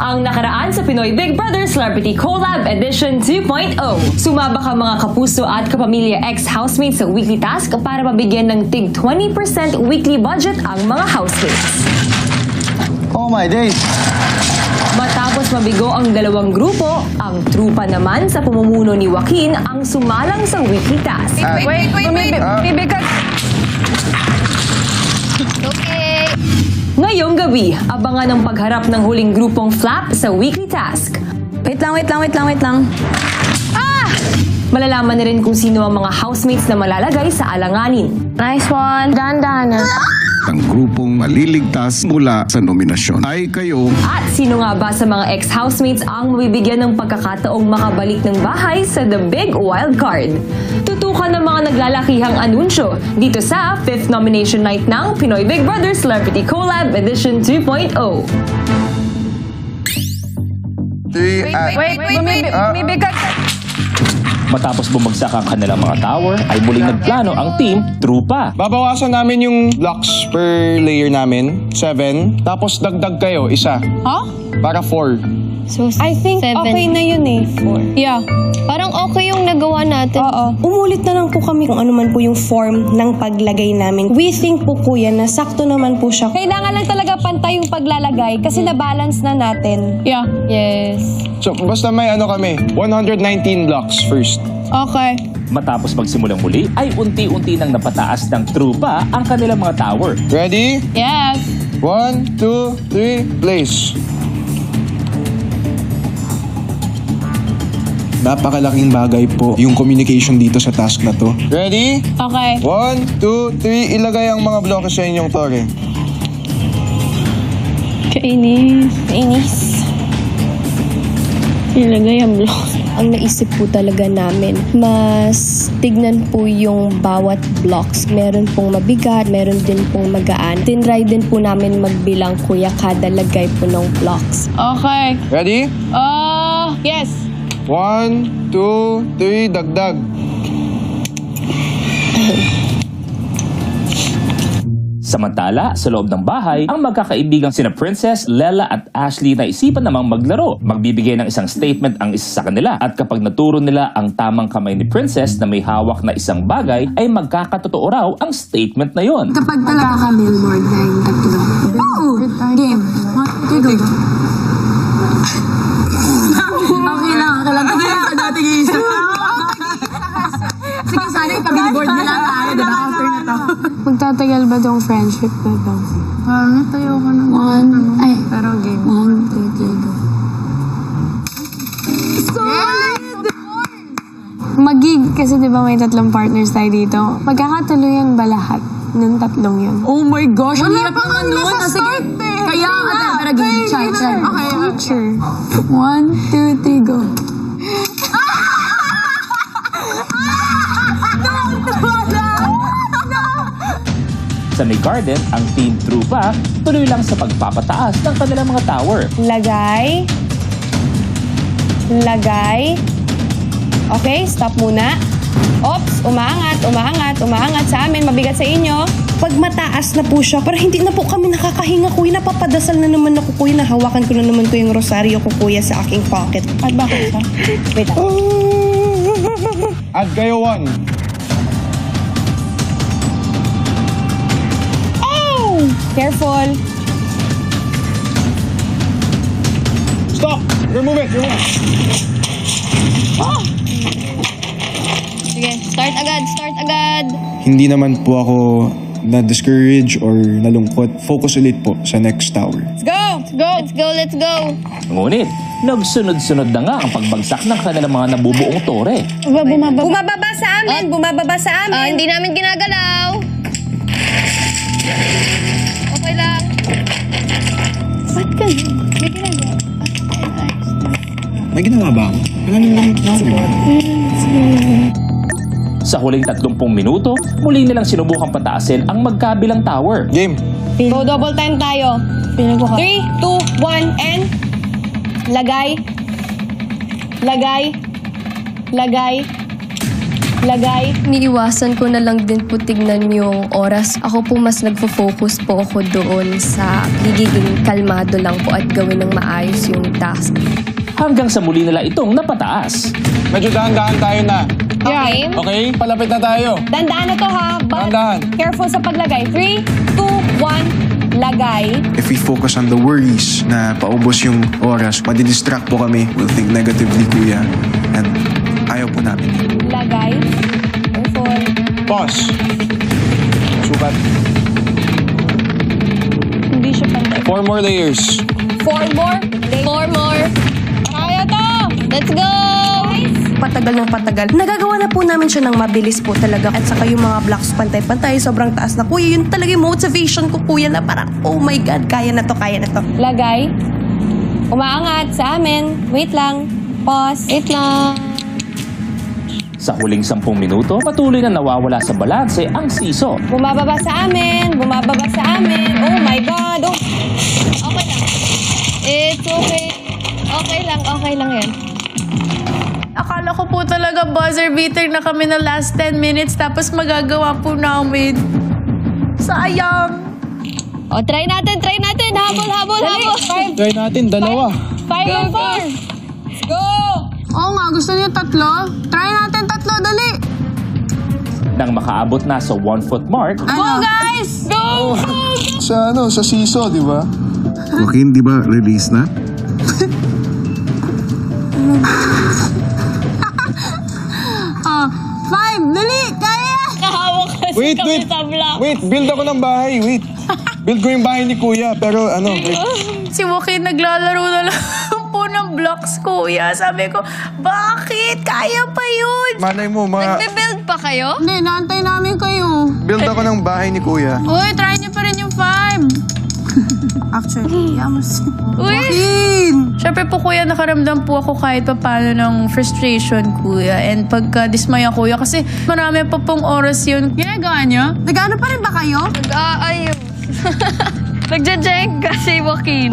Ang nakaraan sa Pinoy Big Brother Celebrity Collab Edition 2.0. Sumabak ang mga kapuso at kapamilya ex-housemates sa weekly task para mabigyan ng tig 20% weekly budget ang mga housemates. Oh my days! Matapos mabigo ang dalawang grupo, ang trupa naman sa pamumuno ni Joaquin ang sumalang sa weekly task. Wait. Because... Okay. Ngayong gabi, abangan ang pagharap ng huling grupong flap sa weekly task. Wait lang. Malalaman na rin kung sino ang mga housemates na malalagay sa alanganin. Nice one. Dahan-dahan na. Ang grupong maliligtas mula sa nominasyon ay kayo. At sino nga ba sa mga ex-housemates ang mabibigyan ng pagkakataong makabalik ng bahay sa The Big Wild Card? Tutukan ng mga naglalakihang anunsyo dito sa 5th nomination night ng Pinoy Big Brother Celebrity Collab Edition 2.0. Wait, because... Matapos bumagsak ang kanilang mga tower, ay muling nagplano ang team Trupa. Babawasan namin yung blocks per layer namin, 7. Tapos dagdag kayo, isa. Huh? Para 4. So, I think 7. okay na yun eh. 4. Yeah. Parang okay yung nagawa natin. Oo. Umulit na lang po kami kung ano man po yung form ng paglagay namin. We think po kuya na sakto naman po siya. Kailangan lang talaga pantay yung paglalagay kasi na-balance na natin. Yeah. Yes. So, basta may ano kami, 119 blocks first. Okay. Matapos magsimulang muli, ay unti-unti nang napataas ng Trupa ang kanilang mga tower. Ready? Yes. 1, 2, 3, place. Napakalaking bagay po yung communication dito sa task na to. Ready? Okay. 1, 2, 3, ilagay ang mga blocks sa inyong tore. Kainis. Ilagay ang block. Ang naisip po talaga namin, mas tignan po yung bawat blocks. Meron pong mabigat, meron din pong magaan. Tinry din po namin magbilang kuya kada lagay po ng blocks. Okay. Ready? Yes. 1, 2, 3, dagdag. Samantala, sa loob ng bahay, ang magkakaibigang sina Princess, Lela at Ashley na isipan namang maglaro. Magbibigay ng isang statement ang isa sa kanila at kapag naturo nila ang tamang kamay ni Princess na may hawak na isang bagay, ay magkakatotoo raw ang statement na yon. Kapag talaga ka billboard na yung tatlo. Oo! Game. Go. Okay lang. Sa dating isa. Sige, sana ipa-billboard nila tayo, diba? After na to. Magtatagal ba tong friendship na to? Natayo ko ng pero game. 1, 2, 3, go. Solid! Magig, kasi di ba may tatlong partners tayo dito. Magkakatuluyan ba lahat ng tatlong yun? Oh my gosh! Ang hirap pa naman nga nun. nasa Sige. start eh. Kaya nga, pero game. Try. Okay. Future. 1, 2, 3, go. Sa may garden, ang team Trupa tuloy lang sa pagpapataas ng kanilang mga tower. Lagay. Okay, stop muna. Ops, umaangat sa amin, mabigat sa inyo. Pag mataas na po siya, pero hindi na po kami nakakahinga, kuya. Napapadasal na naman ako, kuya. Nahawakan ko na naman ko yung rosaryo ko, kuya, sa aking pocket. At bakit pa? Wait lang. Add kayo 1. Careful. Stop! Remove it! Sige, start agad. Hindi naman po ako na-discourage or nalungkot. Focus ulit po sa next tower. Let's go. Ngunit, nagsunod-sunod na nga ang pagbagsak ng kanilang mga nabubuong tore. Bumababa sa amin. Hindi namin ginagalaw. Okay lang. Ba't ka? May ginagawa. May ginawa ba ako? Sa huling 30 minuto, muli nilang sinubukang pataasin ang magkabilang tower. Game. Go double time tayo. 3, 2, 1, and lagay. Lagay. Niiwasan ko na lang din po tignan yung oras. Ako po mas nagfo-focus po ako doon sa gigiging kalmado lang po at gawin ng maayos yung task. Hanggang sa muli nila itong napataas. Medyo dahan-dahan tayo na. Okay. Okay? Palapit na tayo. Dandaan na to ha. But Dahan-dahan. careful sa paglagay. 3, 2, 1. Lagay. If we focus on the worries na paubos yung oras, madidistract po kami. We'll think negatively, kuya. And ayaw po namin. Lagay. Careful. Pause. Sukat. Hindi siya pantay. 4 more layers. 4 more. 4 more. Kaya to. Let's go. Patagal ng patagal. Nagagawa na po namin siya ng mabilis po talaga. At saka yung mga blocks pantay-pantay, sobrang taas na. Kuya, yun talaga yung motivation ko, kuya, na parang, oh my God, kaya na to, kaya na to. Lagay. Umaangat sa amin. Wait lang. Pause. Wait lang. Sa huling 10 minuto, patuloy na nawawala sa balanse ang siso. Bumababa sa amin. Bumababa sa amin. Oh my God. Oh. Okay lang. It's okay. Okay lang yan. Akala ko po talaga buzzer beater na kami na last 10 minutes tapos magagawa po namin. Sayang. O, try natin. Habol. Try natin, dalawa. 5 and 4. Let's go! Oo nga, gusto niyo 3? Try natin 3, dali. Nang makaabot na sa 1 foot mark, Ano? Guys! Go! Sa siso, di ba? Joaquin, di ba release na? Oh, 5, dali, kaya! Kahawak kasi Wait, kami wait. sa block. Wait, build ako ng bahay. Wait. Build ko yung bahay ni kuya. Pero wait. Si Joaquin naglalaro na lang po ng blocks, kuya. Sabi ko, bakit? Kaya pa yun. Malay mo, Nagbe-build pa kayo? Hindi, naantay namin kayo. build ako ng bahay ni kuya. Uy, try niyo pa rin yung 5. Actually, yamas. Uy! Siyempre po, kuya, nakaramdam po ako kahit pa paano ng frustration, kuya. And pagka-dismaya, kuya, kasi marami pa pong oras yun. Ginagawa niyo? Nag-ano pa rin ba kayo? Nag-aayos. Nagja-check kasi Joaquin.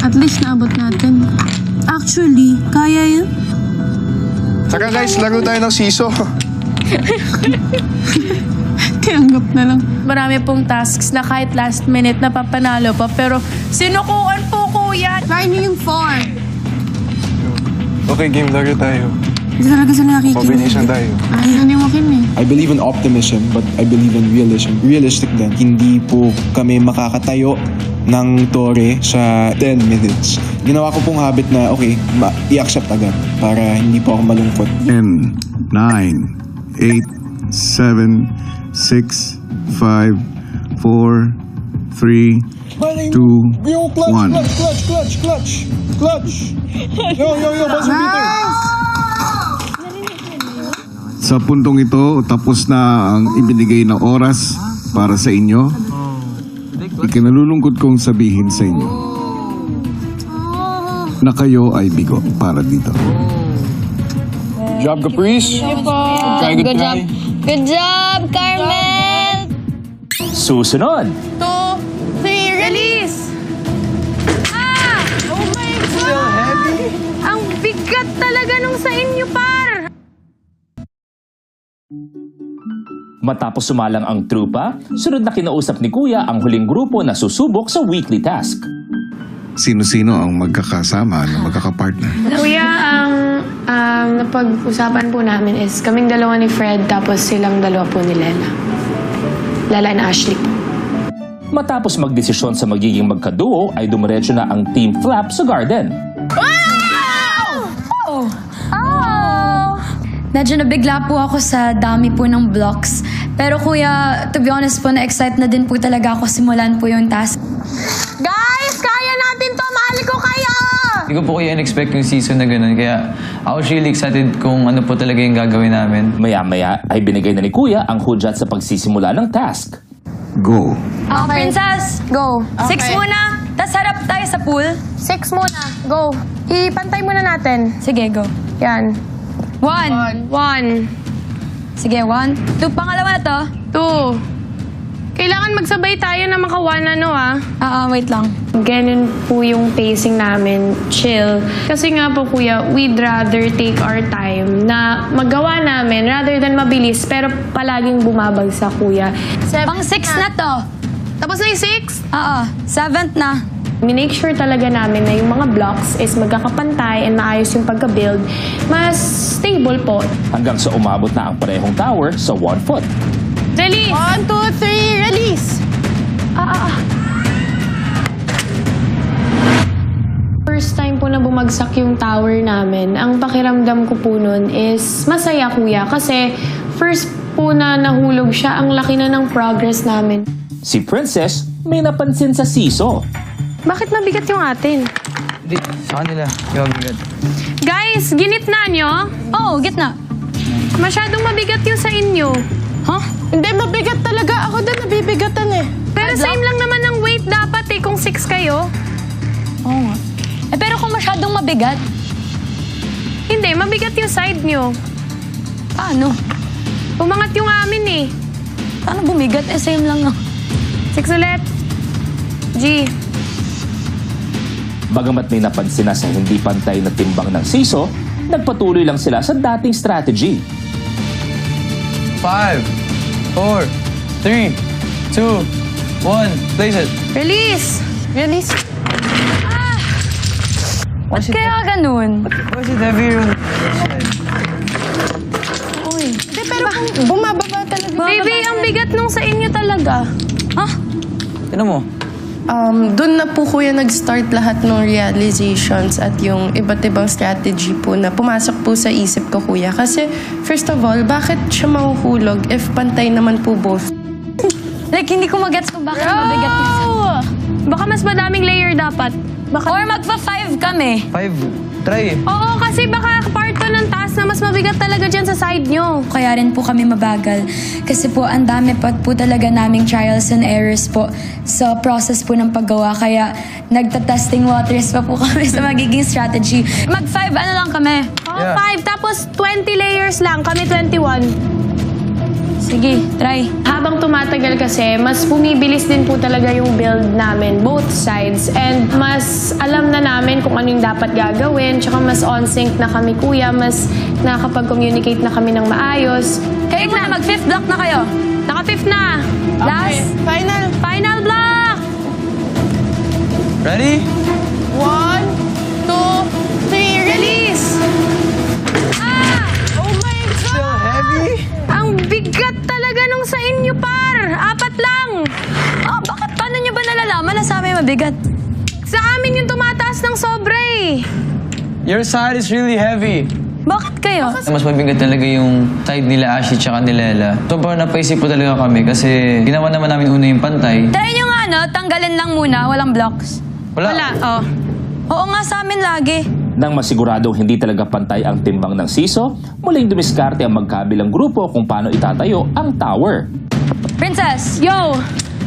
At least naabot natin. Actually, kaya yun. Saka guys, laro tayo ng siso. Tinanggap na lang. Marami pong tasks na kahit last minute napapanalo pa. Pero sinukuan po, kuya. Try niyo yung 4. Okay, game, laro tayo. Hindi talaga sila nakikinig. Combination tayo. Ay, naniwakin eh. I believe in optimism, but I believe in realism. Realistic din. Hindi po kami makakatayo ng tore sa 10 minutes. Ginawa ko pong habit na, okay, i-accept agad para hindi po ako malungkot. 10, 9, 8, 7, 6, 5, 4, 3, 2, 1. Clutch. Yo, buzzer beater. Sa puntong ito, tapos na ang ibinigay na oras para sa inyo. Ikinalulungkot kong sabihin sa inyo na kayo ay bigo para dito. Job, Caprice. Good job. Good job, Carmel! susunod. 2, 3, release! Ah! Oh my God! Still heavy? Ang bigat talaga nung sa inyo, par! Matapos sumalang ang trupa, sunod na kinausap ni Kuya ang huling grupo na susubok sa weekly task. Sino-sino ang magkakasama na magkakapartner? Kuya, ang napag-usapan po namin is kaming dalawa ni Fred tapos silang dalawa po ni Lella. Lella and Ashley. Matapos magdesisyon sa magiging magkaduo ay dumiretso na ang Team Flap sa garden. Medyo nabigla po ako sa dami po ng blocks. Pero kuya, to be honest po, na-excite na din po talaga ako simulan po yung task. Guys, kaya natin to! Mahal ko kayo! Hindi ko po kaya in-expect yung season na gano'n. Kaya I was really excited kung ano po talaga yung gagawin namin. Maya-maya ay binigay na ni Kuya ang hudyat sa pagsisimula ng task. Go! Princess, Go. 6 muna, tas harap tayo sa pool. 6 muna. Go. Ipantay muna natin. Sige, go. Yan. 1. One. Sige, 1. 2, pangalawa na to. 2. Kailangan magsabay tayo na makawan Wait lang. Ganun po yung pacing namin, chill. Kasi nga po kuya, we'd rather take our time na magawa namin rather than mabilis pero palaging bumabagsak kuya. Pang 6 na to. Tapos na yung 6? Oo, 7th na. Minake sure talaga namin na yung mga blocks is magkakapantay and maayos yung pagka-build. Mas stable po. Hanggang sa umabot na ang parehong tower sa 1 foot. Release! 1, 2, 3, release! First time po na bumagsak yung tower namin, ang pakiramdam ko po nun is masaya kuya kasi first po na nahulog siya, ang laki na ng progress namin. Si Princess may napansin sa siso. Bakit mabigat yung atin? Hindi, sa kanila. Yung bigat. Guys, ginitna nyo? Oo, gitna. Masyadong mabigat yung sa inyo. Huh? Hindi, mabigat talaga. Ako din nabibigatan eh. Pero same lang naman ang weight dapat kung 6 kayo. Oo nga. Pero kung masyadong mabigat, Hindi, mabigat yung side nyo. paano? Umangat yung amin eh. Paano bumigat? Same lang nga. 6 ulit. G. Bagamat may napansin na sa hindi pantay na timbang ng siso, nagpatuloy lang sila sa dating strategy. 5, 4, 3, 2, 1. Place it. Release! Release. Ba't kaya ganun? Why is it heavy on Hindi, pero kung bumababa talaga. Baby, ang bigat nung sa inyo talaga. Tinan mo. Doon na po kuya nag-start lahat ng realizations at yung iba't ibang strategy po na pumasok po sa isip ko kuya. Kasi first of all, bakit siya mahuhulog if pantay naman po both? Like, hindi ko magets kung bakit mabigat yung isa. Baka mas madaming layer dapat. Or magpa-5 kami. 5. Try. Oo, kasi baka part to ng task na mas mabigat talaga dyan sa side nyo. Kaya rin po kami mabagal. Kasi po, ang dami pa po talaga naming trials and errors po sa process po ng paggawa. Kaya nagta-testing waters pa po kami sa magiging strategy. Mag-5, ano lang kami? Oo, Yeah. 5. Tapos 20 layers lang. Kami 21. Sige, try. Habang tumatagal kasi, mas bumibilis din po talaga yung build namin, both sides. And mas alam na namin kung ano yung dapat gagawin. Tsaka mas on-sync na kami, kuya. Mas nakakapag-communicate na kami ng maayos. Kayo muna, mag-5th block na kayo. Naka-5th na. Last. Final block! Ready? 1, 2, 3, Release! Oh my God! Still heavy? Ang bigat talaga nung sa inyo, par! 4 lang! Bakit? Paano nyo ba nalalaman na sa amin mabigat? Sa amin yung tumataas ng sobra eh. Your side is really heavy. Bakit kayo? Mas mabigat talaga yung side nila Ashley tsaka ni Lela. Sobrang napaisip po talaga kami kasi ginawa naman namin una yung pantay. Try nyo nga, no? Tanggalin lang muna, walang blocks. Wala, oh. Oo nga, sa amin lagi. Nang masiguradong hindi talaga pantay ang timbang ng siso, muling dumiskarte ang magkabilang grupo kung paano itatayo ang tower. Princess, Yo!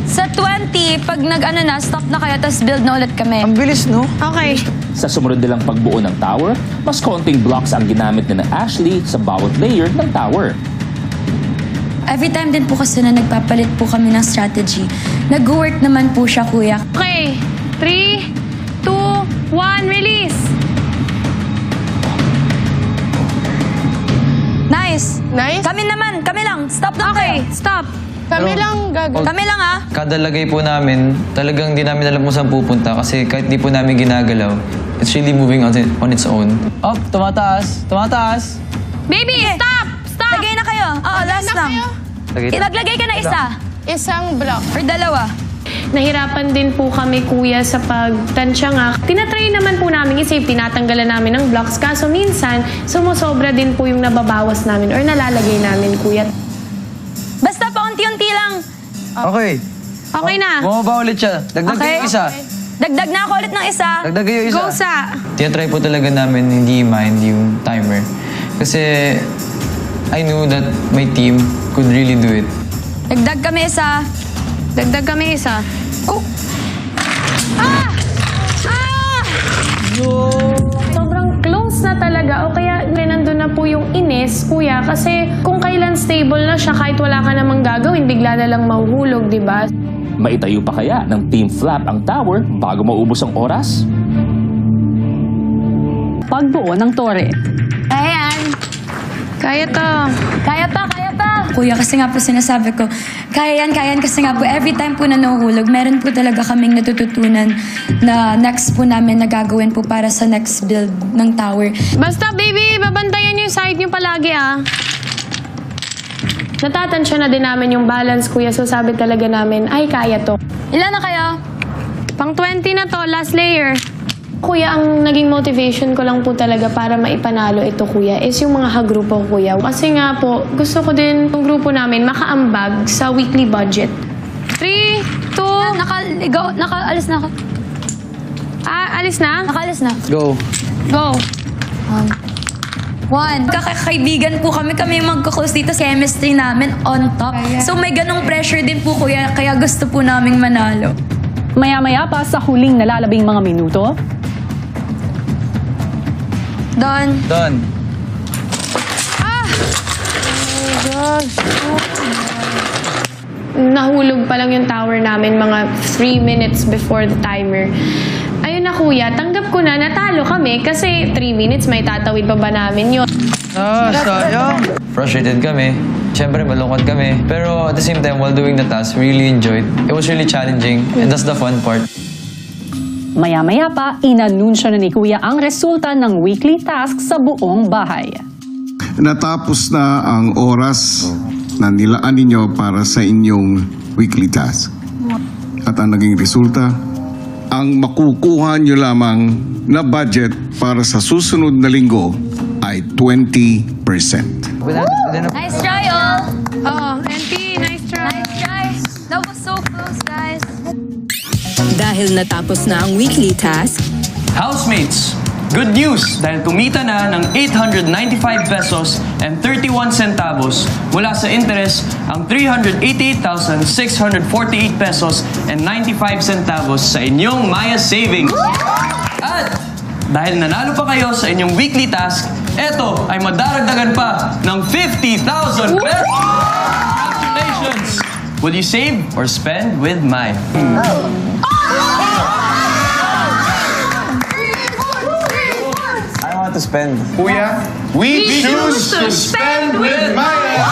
sa 20, pag nag-ano na, stop na kayo, tapos build na ulit kami. Ang bilis, no? Okay. Sa sumunod nilang pagbuo ng tower, mas konting blocks ang ginamit ni Ashley sa bawat layer ng tower. Every time din po kasi na nagpapalit po kami ng strategy, nag-work naman po siya, kuya. Okay. 3, 2, 1, release! Nice! Nice. Kami naman, kami lang. Stop na Okay, kayo. stop. Kami lang gagawin. Kami lang, ah. Kada lagay po namin, talagang di namin alam kung saan pupunta kasi kahit di po namin ginagalaw, it's really moving on its own. Up, tumataas, tumataas. Baby, stop! Stop! Lagay na kayo. Oo, last na lang. kayo. Maglagay ka na isa. Isang block. Or dalawa. Nahirapan din po kami, kuya, sa pagtansya nga. Tinatry naman po namin i-save, tinatanggalan namin ng blocks. Kaso minsan, sumusobra din po yung nababawas namin or nalalagay namin, kuya. Basta paunti-unti lang. Okay. Okay na. Bumaba ulit siya. Dagdag Okay. yung isa. Dagdag na ako ulit ng isa. Dagdag yung isa. Go sa... Tinatry po talaga namin hindi mind yung timer. Kasi I knew that my team could really do it. Dagdag kami isa. Dagdag kami isa. Oh! Sobrang close na talaga. O kaya nandun na po yung inis, kuya, kasi kung kailan stable na siya, kahit wala ka namang gagawin, bigla na lang mahuhulog, di ba? Maitayo pa kaya ng Team Flap ang tower bago maubos ang oras? Pagbuo ng tore. Ayan. Kaya to. Kaya pa, kaya pa. Kuya, kasi nga po sinasabi ko, kaya yan, kasi nga po every time po na nahuhulog, meron po talaga kaming natututunan na next po namin na gagawin po para sa next build ng tower. Basta, baby, babantayan yung side niyo palagi, ah. Natatansya na din namin yung balance, kuya. So, sabi talaga namin, ay, kaya to. Ilan na kayo? Pang 20 na to, last layer. Kuya, ang naging motivation ko lang po talaga para maipanalo ito, kuya, is yung mga kagrupo, kuya. Kasi nga po, gusto ko din yung grupo namin makaambag sa weekly budget. 3, 2... Nakaalis na ako. Alis na? Nakaalis na. Go. Go. 1. Kakaibigan po kami yung magko-close dito. Chemistry namin on top. So may ganong pressure din po, kuya, kaya gusto po naming manalo. Maya-maya pa sa huling nalalabing mga minuto, Don. Nahulog pa lang yung tower namin mga 3 minutes before the timer. Ayun na, kuya, tanggap ko na natalo kami kasi 3 minutes may tatawid pa ba namin yun. Sayang. Frustrated kami. Siyempre, malungkot kami. Pero at the same time, while doing the task, we really enjoyed. It was really challenging, and that's the fun part. maya-maya pa, inanunsyo na ni Kuya ang resulta ng weekly task sa buong bahay. Natapos na ang oras na nilaan ninyo para sa inyong weekly task. At ang naging resulta, ang makukuha nyo lamang na budget para sa susunod na linggo ay 20%. Nice try, all! Oh, NP, nice try. Nice try! That was so close, guys. Dahil natapos na ang weekly task, Housemates, good news dahil kumita na ng 895 pesos and 31 centavos mula sa interest ang 388,648 pesos and 95 centavos sa inyong Maya Savings. At dahil nanalo pa kayo sa inyong weekly task, eto ay madaragdagan pa ng 50,000 pesos! Congratulations! Will you save or spend with Maya? I want to spend. Kuya, we choose to spend with Maya!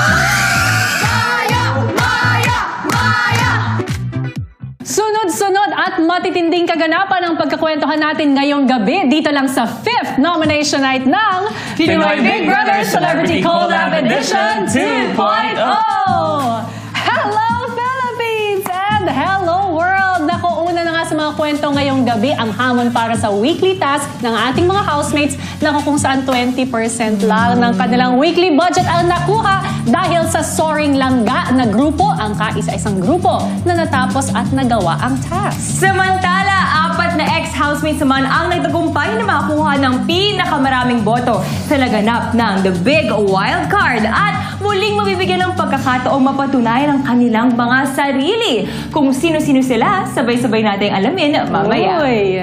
Sunod-sunod at matitinding kaganapan ang pagkakwentuhan natin ngayong gabi dito lang sa 5th nomination night ng Pinoy Big Brother Celebrity Collab Edition 2.0! Hello Philippines and hello world! Naku, una na nga sa mga kwento ngayong gabi ang hamon para sa weekly task ng ating mga housemates na kung saan 20% lang ng kanilang weekly budget ang nakuha dahil sa soaring langga na grupo ang kaisa-isang grupo na natapos at nagawa ang task. Samantala, 4 na ex-housemates naman ang nagtagumpay na makakuha ng pinakamaraming boto sa laganap ng The Big Wild Card at muling mabibigyan ng pagkakataong mapatunayan ang kanilang mga sarili. Kung sino-sino sila, sabay-sabay nating alamin mamaya. Uy.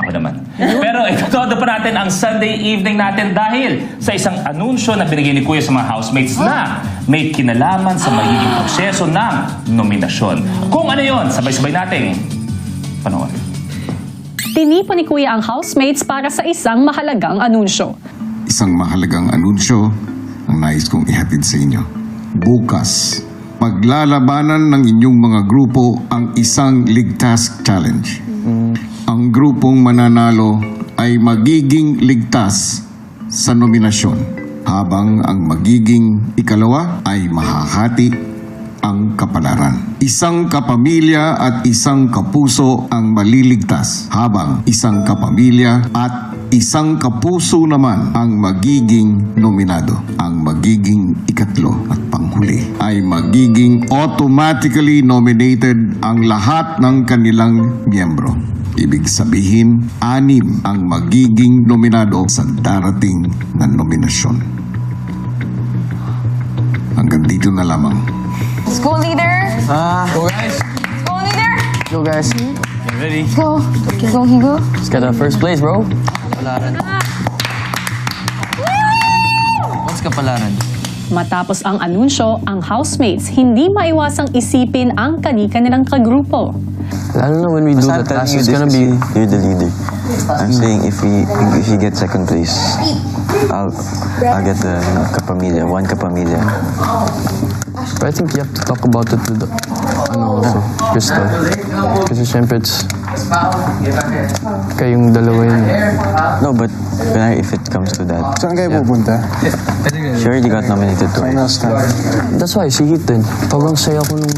Ako naman. Pero itutodo pa natin ang Sunday evening natin dahil sa isang anunsyo na binigay ni Kuya sa mga housemates na may kinalaman sa magiging proseso ng nominasyon. Kung ano yon, sabay-sabay nating panoorin. Tinipon ni Kuya ang housemates para sa isang mahalagang anunsyo. Isang mahalagang anunsyo ang nais kong ihatid sa inyo. Bukas, paglalabanan ng inyong mga grupo ang isang League Task Challenge. Ang grupong mananalo ay magiging ligtas sa nominasyon, habang ang magiging ikalawa ay mahahati ang kapalaran. Isang kapamilya at isang kapuso ang maliligtas, habang isang kapamilya at isang kapuso naman ang magiging nominado. Ang magiging ikatlo at panghuli ay magiging automatically nominated ang lahat ng kanilang miyembro. Ibig sabihin, 6 ang magiging nominado sa darating na nominasyon. Hanggang dito na lamang. School leader! Go guys! School leader! Go guys! You ready? Go! Go! Let's get our first place, bro. Wala rin. kapalaran. Matapos ang anunsyo, ang housemates hindi maiwasang isipin ang kani-kanilang kagrupo. Lalo na when we do the task, it's gonna be... You're the leader. I'm saying if he gets second place, I'll get the kapamilya, one kapamilya. But I think you have to talk about it with also, Crystal. Kasi syempre it's... kayong dalawa yun. No, but if it comes to that... Saan kayo pupunta? She already got nominated to it. That's why, si Heath din. Sobrang saya ko nung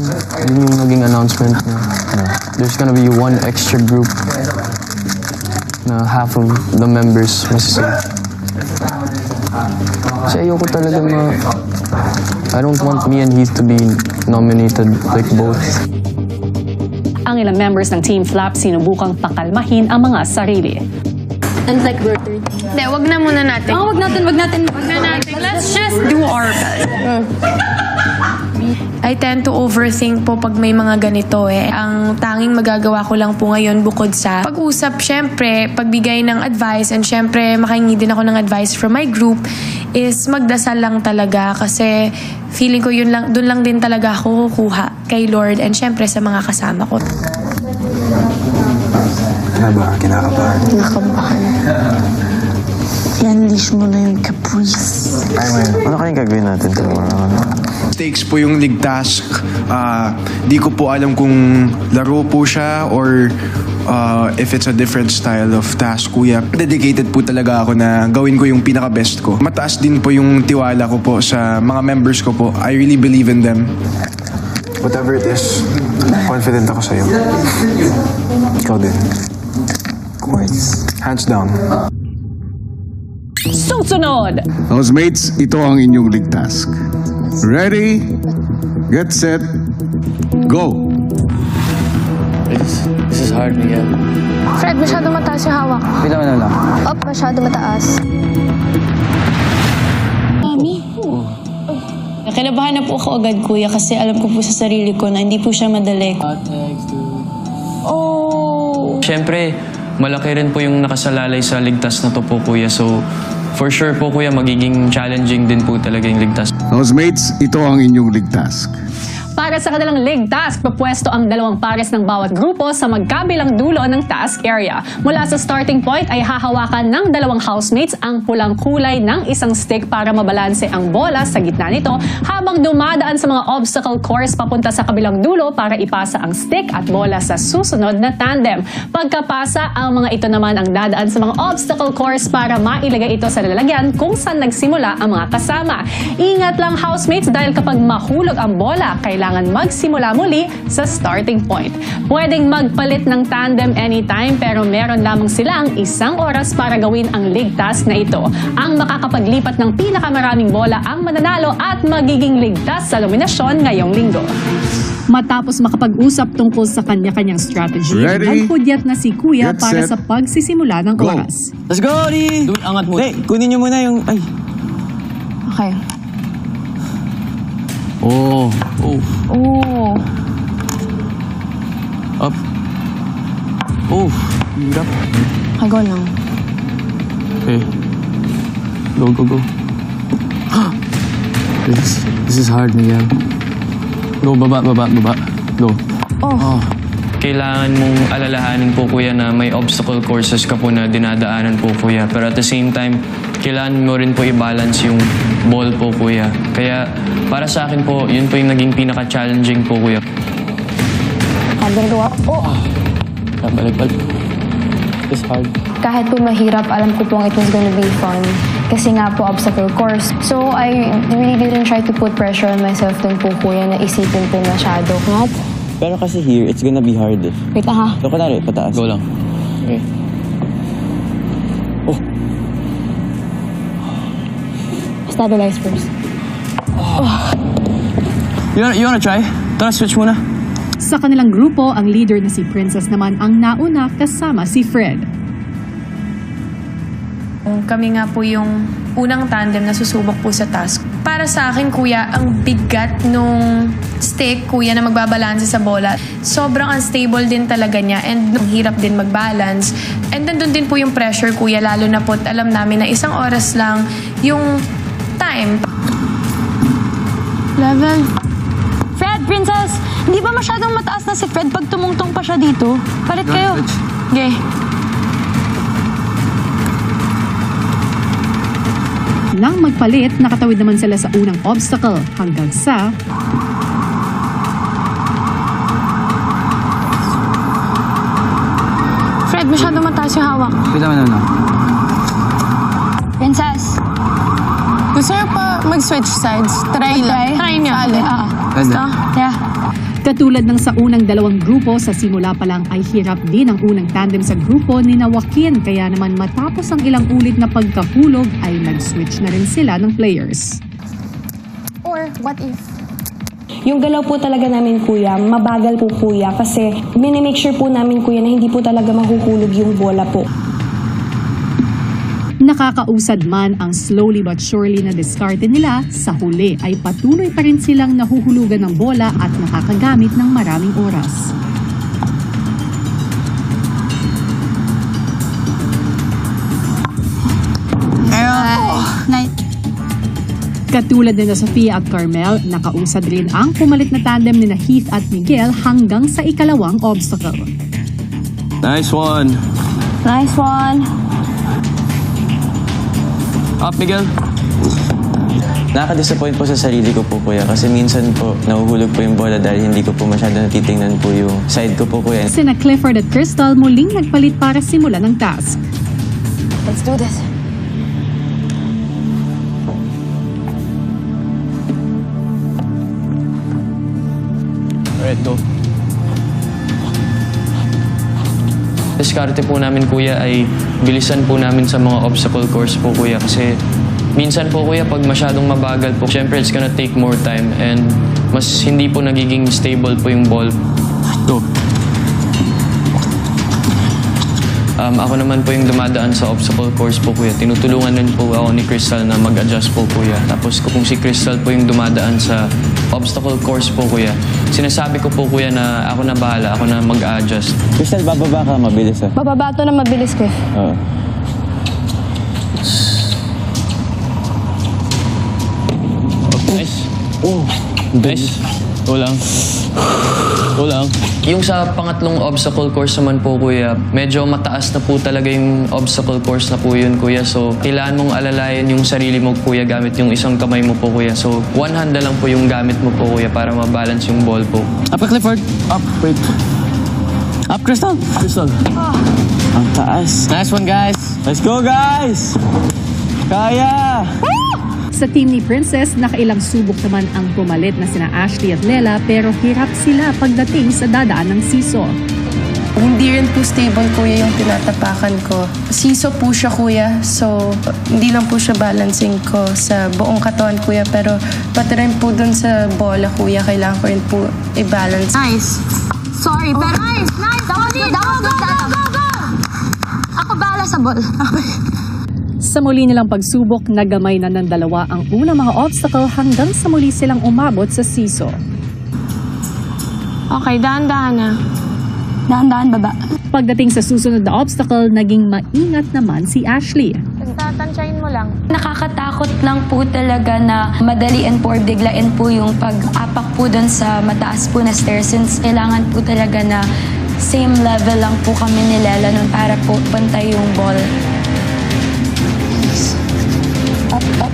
yun yung naging announcement na there's gonna be one extra group na half of the members masisave. Kasi ayoko talaga I don't want me and Heath to be nominated like both. Ang ilang members ng Team Flap sinubukang pakalmahin ang mga sarili. And like we're 30. Hindi, wag na muna natin. Wag natin. Wag na natin. Let's just do our best. I tend to overthink po pag may mga ganito eh. Ang tanging magagawa ko lang po ngayon bukod sa pag-usap, syempre, pagbigay ng advice, and syempre makahingi din ako ng advice from my group, is magdasal lang talaga kasi feeling ko yun lang, dun lang din talaga ako kukuha kay Lord and syempre sa mga kasama ko. Ano ba? Kinakabahan? Nakabahan. I-unleash mo na yung caprice. Ano kayang gagawin natin tomorrow? Stakes po yung league task. Di ko po alam kung laro po siya or if it's a different style of task, kuya. Dedicated po talaga ako na gawin ko yung pinaka-best ko. Mataas din po yung tiwala ko po sa mga members ko po. I really believe in them. Whatever it is, confident ako sa'yo. Ikaw din. Of course. Hands down. Susunod! Housemates, ito ang inyong league task. Ready, get set, go! This is hard, Miguel. Fred, masyado mataas yung hawak. Bilang ano lang. Up, masyado mataas. Mami. Nakinabahan na po ako agad, kuya, kasi alam ko po sa sarili ko na hindi po siya madali. Oh. Siyempre, malaki rin po yung nakasalalay sa ligtas na to po, kuya. So, for sure po, kuya, magiging challenging din po talaga yung ligtas. Housemates, ito ang inyong league task. Para sa kanilang league task, propwesto ang 2 pares ng bawat grupo sa magkabilang dulo ng task area. Mula sa starting point ay hahawakan ng 2 housemates ang pulang kulay ng isang stick para mabalanse ang bola sa gitna nito habang dumadaan sa mga obstacle course papunta sa kabilang dulo para ipasa ang stick at bola sa susunod na tandem. Pagkapasa, ang mga ito naman ang dadaan sa mga obstacle course para mailagay ito sa lalagyan kung saan nagsimula ang mga kasama. Ingat lang housemates dahil kapag mahulog ang bola, kailangan magsimula muli sa starting point. Pwedeng magpalit ng tandem anytime pero meron lamang silang 1 oras para gawin ang league task na ito. Ang makakapaglipat ng pinakamaraming bola ang mananalo at magiging ligtas sa nominasyon ngayong linggo. Matapos makapag-usap tungkol sa kanya-kanyang strategy, nagpudyat na si Kuya para sa pagsisimula ng oras. Let's go, Di! Angat mo. Hey, kunin niyo muna yung... Ay. Okay. Oh. Up. Hirap. Okay, go lang. Okay. Go. This is hard, Miguel. Go, baba. Go. Kailangan mong alalahanin po, kuya, na may obstacle courses ka po na dinadaanan po, kuya. Pero at the same time, kailangan mo rin po i-balance yung ball po, kuya. Kaya para sa akin po, yun po yung naging pinaka-challenging po, kuya. I'm gonna go up. Balik. It's hard. Kahit po mahirap, alam ko pong it was gonna be fun. Kasi nga po, obstacle course. So, I really didn't try to put pressure on myself dun po, kuya, na isipin po masyado. Pero kasi here, it's gonna be hard eh. Wait lang ha. So, kunwari, pataas. Go lang. Okay. Stabilize first. You wanna try? Tara, switch muna. Sa kanilang grupo, ang leader na si Princess naman ang nauna kasama si Fred. Kami nga po yung unang tandem na susubok po sa task. Para sa akin, kuya, ang bigat nung stick, kuya, na magbabalanse sa bola. Sobrang unstable din talaga niya and ang hirap din magbalance. And then doon din po yung pressure, kuya, lalo na po alam namin na 1 oras lang yung time. Level. Fred, Princess, hindi ba masyadong mataas na si Fred pag tumungtong pa siya dito? Palit kayo. Okay. Nang magpalit, nakatawid naman sila sa unang obstacle hanggang sa Fred, masyadong mataas yung hawak. Princess. Gusto niyo pa mag-switch sides? Try lang. Try niyo. Gusto? Yeah. katulad ng sa unang dalawang grupo, sa simula pa lang ay hirap din ang unang tandem sa grupo ni Joaquin, kaya naman matapos ang ilang ulit na pagkahulog ay nag-switch na rin sila ng players. Or what if? Yung galaw po talaga namin, kuya, mabagal po, kuya, kasi minimake sure po namin, kuya, na hindi po talaga mahuhulog yung bola po. Nakakausad man ang slowly but surely na diskarte nila, sa huli ay patuloy pa rin silang nahuhulugan ng bola at nakakagamit ng maraming oras. Katulad nila Sofia at Carmel, nakausad rin ang pumalit na tandem ni Heath at Miguel hanggang sa ikalawang obstacle. Nice one. Nice one. Up, Miguel. Nakaka-disappoint po sa sarili ko po, kuya, kasi minsan po nahuhulog po yung bola dahil hindi ko po masyado natitingnan po yung side ko po, kuya. Sina Clifford at Crystal muling nagpalit para simulan ng task. Let's do this. Alright, go. Diskarte po namin, kuya, ay bilisan po namin sa mga obstacle course po, kuya, kasi minsan po, kuya, pag masyadong mabagal po, syempre it's gonna take more time and mas hindi po nagiging stable po yung ball. Go. Ako naman po yung dumadaan sa obstacle course po, kuya. Tinutulungan din po ako ni Crystal na mag-adjust po, kuya. Tapos kung si Crystal po yung dumadaan sa obstacle course po, kuya, sinasabi ko po, kuya, na ako na bahala, ako na mag-adjust. Crystal, bababa ka, mabilis ah. Bababa to na mabilis, ko. Oo. Nice. Oh, nice. Go lang. Go lang. Yung sa pangatlong obstacle course naman po, kuya, medyo mataas na po talaga yung obstacle course na po yun, kuya. So, kailangan mong alalayan yung sarili mo, kuya, gamit yung isang kamay mo po, kuya. So, one hand na lang po yung gamit mo po, kuya, para mabalance yung ball po. Up, Clifford. Up, wait. Up, Crystal. Crystal. Ang taas. Nice one, guys. Let's go, guys. Kaya. Sa team ni Princess, nakailang subok naman ang pumalit na sina Ashley at Lela, pero hirap sila pagdating sa dadaan ng siso. Hindi rin po stable, kuya, yung tinatapakan ko. Siso po siya, kuya. So, hindi lang po siya balancing ko sa buong katawan, kuya. Pero pati rin po dun sa bola, kuya, kailangan ko rin po i-balance. Nice. Sorry, pero nice. Nice. That was good. Go. Ako bala sa ball. Sa muli nilang pagsubok, nagamay na ng dalawa ang unang mga obstacle hanggang sa muli silang umabot sa siso. Okay, dahan-dahan na. Dahan-dahan baba. Pagdating sa susunod na obstacle, naging maingat naman si Ashley. Tatansyahin mo lang. Nakakatakot lang po talaga na madalian po or biglain po yung pag-apak po dun sa mataas po na stairs, since kailangan po talaga na same level lang po kami ni Lela nun para po pantay yung ball. Up.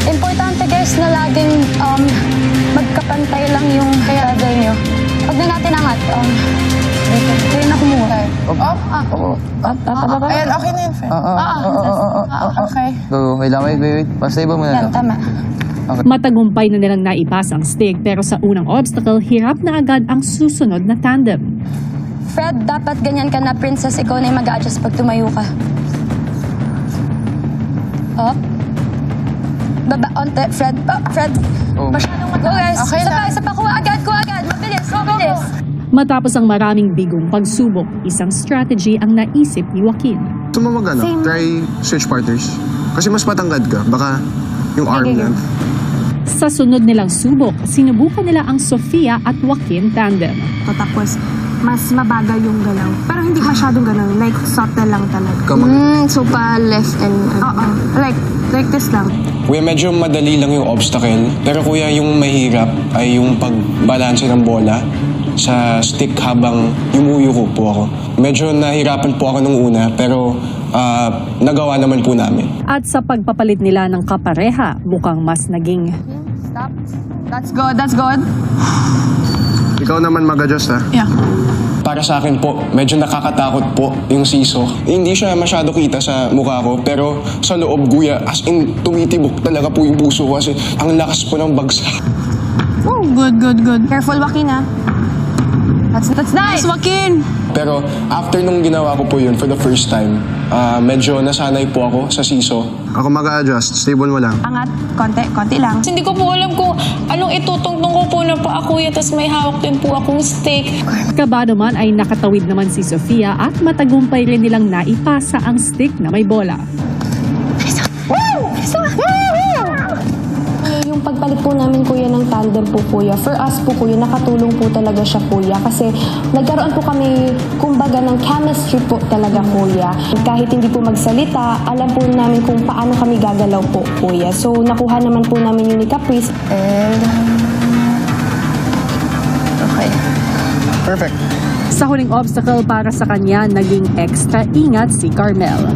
Importante, guys, na laging magkapantay lang yung level nyo. Huwag na natin angat. Dito. Kaya na kumuha. Up. Ayan, okay na yun, friend. Okay. Go, wait. Basta iba muna. Yan, tama. Matagumpay na nilang naipasa ang stick, pero sa unang obstacle, hirap na agad ang susunod na tandem. Fred, dapat ganyan ka na, Princess. Ikaw na yung mag-adjust pag tumayo ka. Up. Baba, onte. Fred. Fred. Masyadong mataas. Go, guys. Okay Isa pa. Kuha agad. Mabilis. Matapos ang maraming bigong pagsubok, isang strategy ang naisip ni Joaquin. Gusto mo try switch partners? Kasi mas matangkad ka. Baka yung arm length. Sa sunod nilang subok, sinubukan nila ang Sofia at Joaquin tandem. Tapos, mas mabagal yung galaw. Pero hindi masyadong galaw, like subtle lang talaga. So pa left and... Oo, like this lang. Kuya, medyo madali lang yung obstacle. Pero kuya, yung mahirap ay yung pagbalanse ng bola sa stick habang yumuyuko po ako. Medyo nahirapan po ako nung una, pero nagawa naman po namin. At sa pagpapalit nila ng kapareha, mukhang mas naging... Stop. That's good, that's good. Ikaw naman mag-adjust, ha? Yeah. Para sa akin po, medyo nakakatakot po yung siso. Hindi siya masyado kita sa mukha ko, pero sa loob, kuya, as in, tumitibok talaga po yung puso ko kasi ang lakas po ng bagsak. Oh, good. Careful, Joaquin, ha? That's nice, Joaquin! Pero after nung ginawa ko po yun for the first time, medyo nasanay po ako sa siso. Ako mag-a-adjust, stable mo lang. Angat, konti lang. Hindi ko po alam kung anong itutungtong ko po na pa ako yun, tapos may hawak din po akong stick. Kaba naman ay nakatawid naman si Sofia at matagumpay rin nilang naipasa ang stick na may bola. Yung pagpalit po namin, kuya, ng tandem po, kuya. For us po, kuya, nakatulong po talaga siya, kuya. Kasi nagkaroon po kami, kumbaga, ng chemistry po talaga, kuya. Kahit hindi po magsalita, alam po namin kung paano kami gagalaw po, kuya. So, nakuha naman po namin yung ni Caprice. And... Okay. Perfect. Sa huling obstacle para sa kanya, naging extra ingat si Carmel.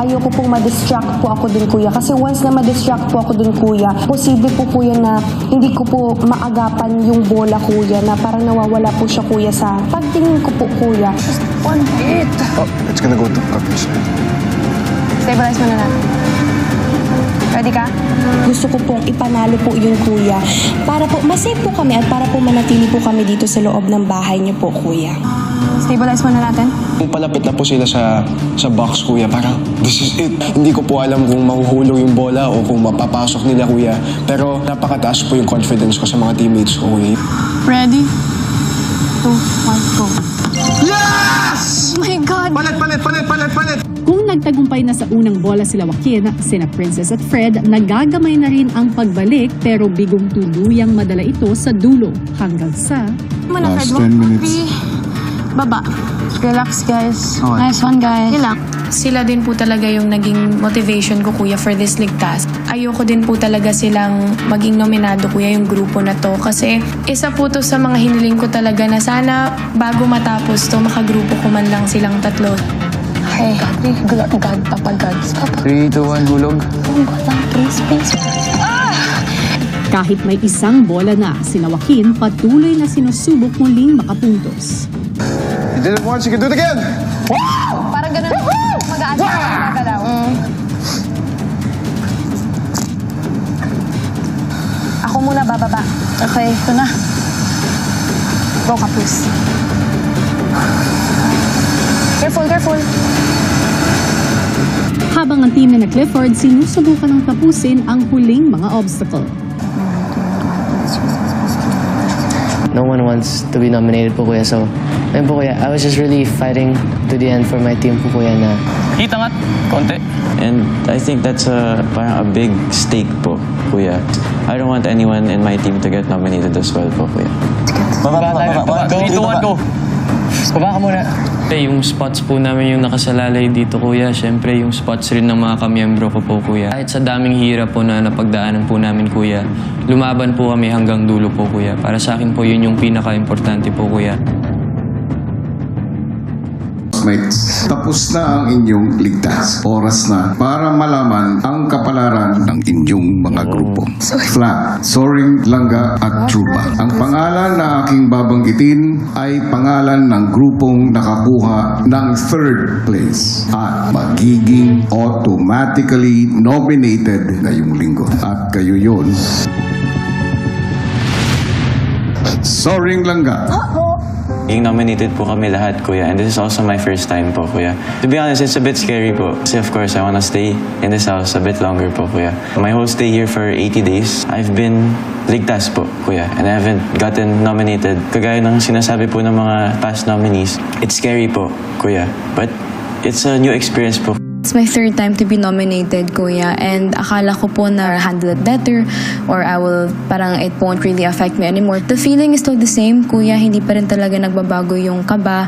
Ayoko pong ma-distract po ako dun, kuya. Kasi once na ma-distract po ako dun, kuya, posible po, kuya, na hindi ko po maagapan yung bola, kuya, na parang nawawala po siya, kuya, sa pagtingin ko po, kuya. Just 1 hit. Oh, it's gonna go to Caprice. Stabilize mo na natin. Ready ka? Gusto ko pong ipanalo po yung, kuya. Para po, masave po kami at para po manatili po kami dito sa loob ng bahay niyo po, kuya. Stabilize mo na natin. Kung palapit na po sila sa box, kuya, parang this is it. Hindi ko po alam kung mahuhulog yung bola o kung mapapasok nila, kuya. Pero napakataas po yung confidence ko sa mga teammates ko, kuya. Ready? 2, 1, go. Yes! Oh my God! Palit! Kung nagtagumpay na sa unang bola sila Joaquin, sina Princess at Fred, nagagamay na rin ang pagbalik pero bigong tuluyang madala ito sa dulo hanggang sa... Last 10 minutes. Baba. Relax, guys. Okay. Nice one, guys. Relax. Sila din po talaga yung naging motivation ko, kuya, for this league task. Ayoko din po talaga silang maging nominado, kuya, yung grupo na to. Kasi isa po to sa mga hiniling ko talaga na sana bago matapos to, makagrupo ko man lang silang tatlo. Hey, God, Papa God. 3, 2, 1, hulog. Oh, God lang, please. Kahit may isang bola na, sina Joaquin patuloy na sinusubok muling makapuntos. You did it once, you can do it again! Parang ganun. Mag-a-adjust na galaw. Ako muna bababa. Okay, ito na. Go ka, please. Careful. Habang ang team na Clifford sinusubukan ng tapusin ang huling mga obstacle. No one wants to be nominated po, kuya. So, ayun po, kuya. I was just really fighting to the end for my team po, kuya, na... Hit angat, konti. And I think that's parang a big stake po, kuya. I don't want anyone in my team to get nominated as well po, kuya. Baba. 3, 2, 1, go. Baba ka muna. Yung spots po namin yung nakasalalay dito, kuya. Siyempre, yung spots rin ng mga kamiyembro ko po, kuya. Kahit sa daming hirap po na napagdaanan po namin, kuya, lumaban po kami hanggang dulo po, kuya. Para sa akin po, yun yung pinaka-importante po, kuya. Mates, tapos na ang inyong ligtas. Oras na para malaman ang kapalaran ng inyong mga grupo. Flat, Soaring, Langga at Truba. Ang pangalan na aking babanggitin ay pangalan ng grupong nakakuha ng 3rd place at magiging automatically nominated ngayong linggo. At kayo yun. Soaring, Langga. Being nominated po kami lahat, kuya. And this is also my first time po, kuya. To be honest, it's a bit scary po. Kasi of course, I wanna stay in this house a bit longer po, kuya. My whole stay here for 80 days, I've been ligtas po, kuya. And I haven't gotten nominated. Kagaya ng sinasabi po ng mga past nominees, it's scary po, kuya. But it's a new experience po. It's my third time to be nominated, Kuya, and akala ko po na handle it better or parang it won't really affect me anymore. The feeling is still the same, Kuya. Hindi pa rin talaga nagbabago yung kaba.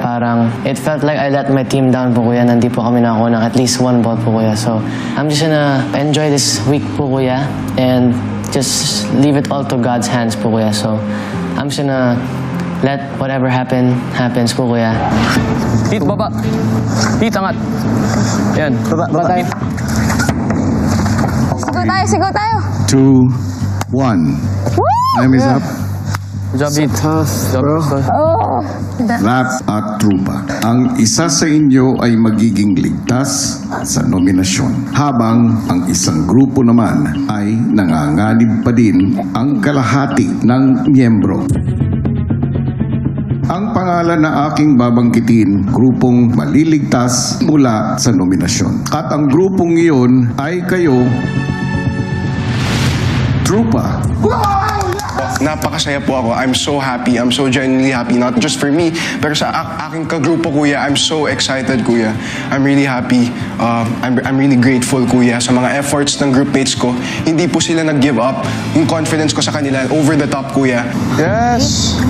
Parang it felt like I let my team down po, Kuya. Nandi po kami nakakuha ng at least 1 vote po, Kuya. So I'm just gonna enjoy this week po, Kuya, and just leave it all to God's hands po, Kuya. So I'm just gonna let whatever happens po, Kuya. Hit, baba. Hit, angat. Yan. Baba. Hit. Sigaw tayo. 2, 1. Time is up. Job, Hit. Rap at Trupa. Ang isa sa inyo ay magiging ligtas sa nominasyon, habang ang isang grupo naman ay nanganganib pa din ang kalahati ng miyembro. Ang pangalan na aking babanggitin, grupong maliligtas mula sa nominasyon. At ang grupong iyon ay kayo, Trupa. Napakasaya po ako. I'm so happy. I'm so genuinely happy. Not just for me, pero sa aking kagrupo, Kuya. I'm so excited, Kuya. I'm really happy. I'm really grateful, Kuya, sa mga efforts ng group mates ko. Hindi po sila nag-give up. Yung confidence ko sa kanila, over the top, Kuya. Yes!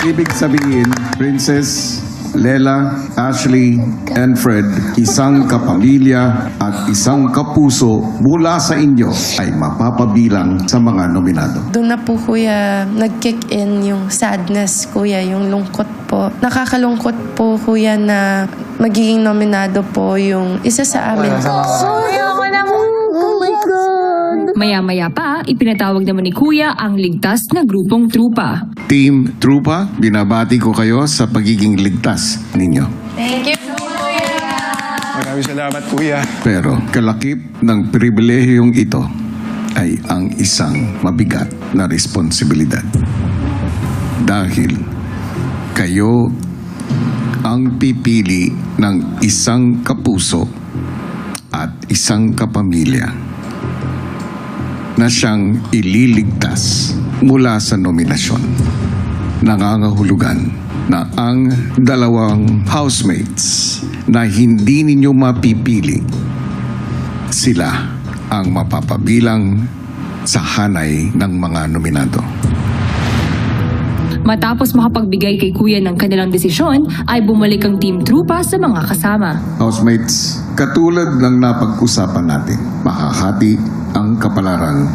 Ibig sabihin, Princess, Lela, Ashley, and Fred, isang kapamilya at isang kapuso mula sa inyo ay mapapabilang sa mga nominado. Doon na po, Kuya, nag-kick in yung sadness, Kuya, yung lungkot po. Nakakalungkot po, Kuya, na magiging nominado po yung isa sa amin. Maya-maya pa, ipinatawag naman ni Kuya ang ligtas na grupong Trupa. Team Trupa, binabati ko kayo sa pagiging ligtas ninyo. Thank you, Kuya. Maraming salamat, Kuya. Pero kalakip ng pribilehiyong ito ay ang isang mabigat na responsibilidad. Dahil kayo ang pipili ng isang kapuso at isang kapamilya na siyang ililigtas mula sa nominasyon. Nangangahulugan na ang dalawang housemates na hindi ninyo mapipili, sila ang mapapabilang sa hanay ng mga nominado. Matapos makapagbigay kay Kuya ng kanilang desisyon, ay bumalik ang Team Trupa sa mga kasama. Housemates, katulad ng napag-usapan natin, makahati ang kapalaran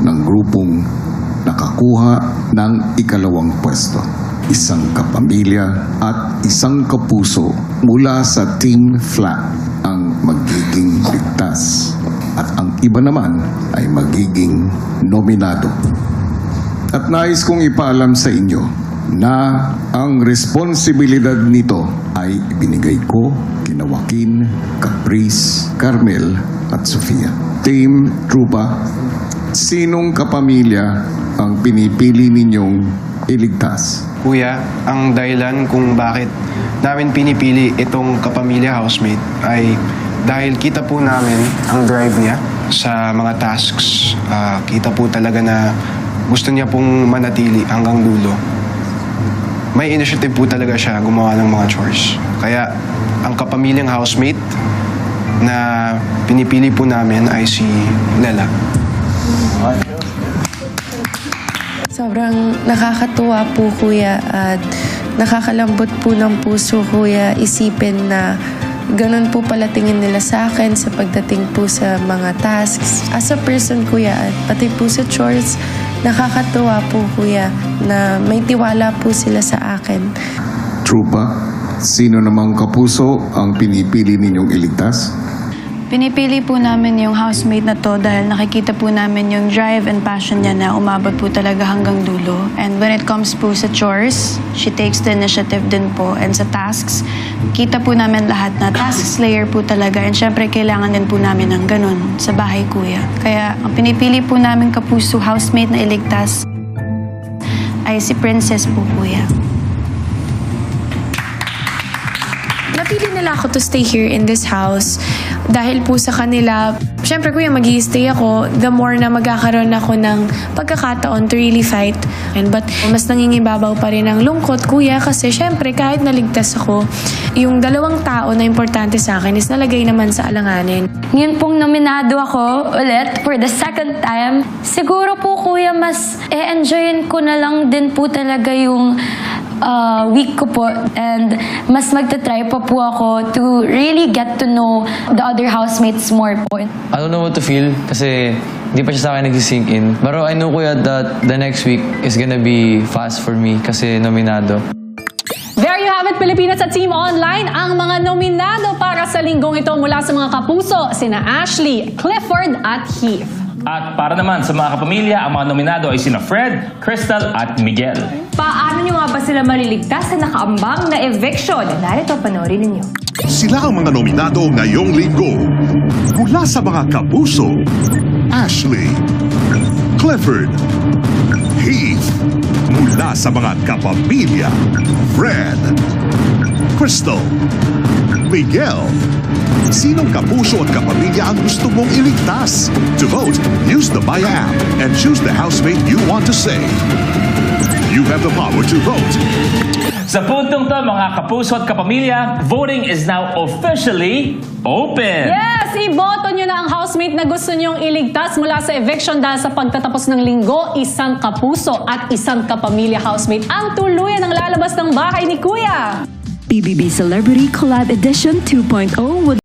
ng grupong nakakuha ng ikalawang pwesto. Isang kapamilya at isang kapuso mula sa Team Flat ang magiging ligtas at ang iba naman ay magiging nominado. At nais kong ipaalam sa inyo na ang responsibilidad nito ay ibinigay ko kina Joaquin, Caprice, Carmel at Sofia. Team Trupa, sinong kapamilya ang pinipili ninyong iligtas? Kuya, ang dahilan kung bakit namin pinipili itong kapamilya housemate ay dahil kita po namin ang drive niya sa mga tasks. Kita po talaga na gusto niya pong manatili hanggang dulo. May initiative po talaga siya gumawa ng mga chores. Kaya ang kapamilyang housemate na pinipili po namin ay si Lela. Sobrang nakakatuwa po, Kuya, at nakakalambot po ng puso, Kuya, isipin na ganun po pala tingin nila sa akin sa pagdating po sa mga tasks. As a person, Kuya, at pati po sa chores, nakakatuwa po, Kuya, na may tiwala po sila sa akin. Trupa, sino namang kapuso ang pinipili ninyong iligtas? Pinipili po namin yung housemate na to dahil nakikita po namin yung drive and passion niya na umabot po talaga hanggang dulo. And when it comes po sa chores, she takes the initiative din po. And sa tasks, kita po namin lahat na task slayer po talaga. And syempre, kailangan din po namin ng ganun sa bahay, Kuya. Kaya ang pinipili po namin kapuso housemate na iligtas ay si Princess po, Kuya. Napili nila ako to stay here in this house dahil po sa kanila, syempre kuya, mag-i-stay ako, the more na magkakaroon ako ng pagkakataon to really fight. But mas nangingibabaw pa rin ang lungkot, kuya, kasi syempre kahit naligtas ako, yung dalawang tao na importante sa akin is nalagay naman sa alanganin. Ngayon pong nominado ako ulit for the second time, siguro po kuya mas e-enjoyin ko na lang din po talaga yung week ko po, and mas magta-try pa po ako to really get to know the other housemates more po. I don't know what to feel kasi hindi pa siya sa akin nagsisink in. Pero I know kuya that the next week is gonna be fast for me kasi nominado. There you have it, Pilipinas at Team Online. Ang mga nominado para sa linggong ito mula sa mga kapuso, sina Ashley, Clifford at Heath. At para naman sa mga kapamilya, ang mga nominado ay sina Fred, Crystal at Miguel. Paano nyo nga ba sila maliligtas sa nakaambang na eviction? Narito, panoorin ninyo. Sila ang mga nominado ngayong linggo. Mula sa mga kapuso, Ashley, Clifford, Heath. Mula sa mga kapamilya, Fred, Crystal, Miguel. Sinong kapuso at kapamilya ang gusto mong iligtas? To vote, use the Maya app and choose the housemate you want to save. You have the power to vote. Sa puntong to, mga kapuso at kapamilya, voting is now officially open. Yes! Iboto nyo na ang housemate na gusto nyong iligtas mula sa eviction dahil sa pagtatapos ng linggo, isang kapuso at isang kapamilya housemate ang tuluyan ng lalabas ng bahay ni Kuya. PBB Celebrity Collab Edition 2.0 would